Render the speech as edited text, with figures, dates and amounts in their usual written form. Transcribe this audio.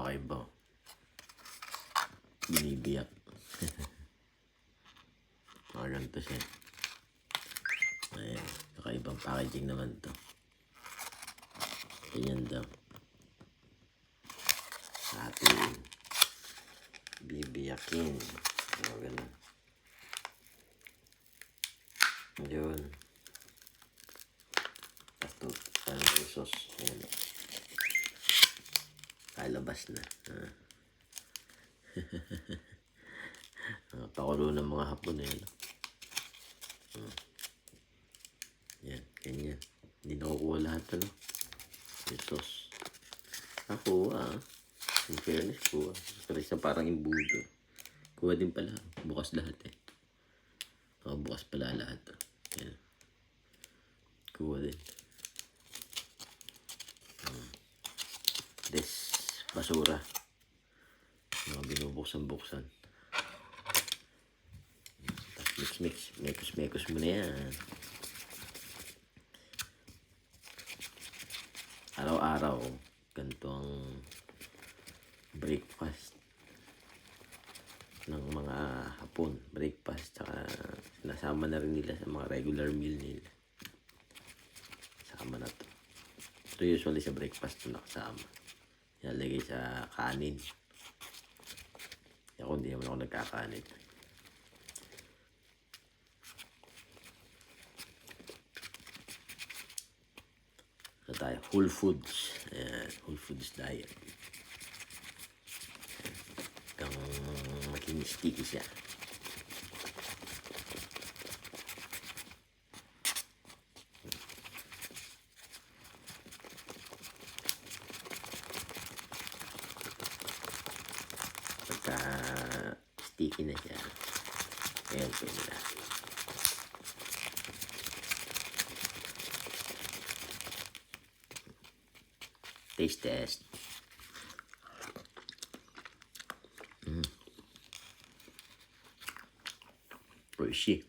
kakaiba. Binibiyak. Ganito siya. Ayan, kakaibang packaging naman to. Ganyan daw. Sa ating bibiyakin. Ganun. Yun. Tapos ito, sauce. Ayan. Kalabas na. Pakulo ng mga Hapon eh. Yan, ganyan. Hindi nakukuha lahat ano. Yung sauce. Nakuha in fairness kuha. Pero isa parang imbudo. Kuha din pala. Bukas lahat eh. Bukas pala lahat. Yan. Kuha din. This basura. Mga binubuksan-buksan. Tapos mix. Mekos mo na yan. Araw-araw, ganito ang breakfast ng mga Hapon. Breakfast, tsaka nasama na rin nila sa mga regular meal nila. Sama na to. Ito usually sa breakfast ito nakasama. Ilalagay sa kanin. Ako hindi naman ako nagkakanin. Tayo, Whole Foods. Ayan, Whole Foods diet. Hanggang maging sticky siya. Pagka sticky na siya, ayan po nila. Taste test. Oishi.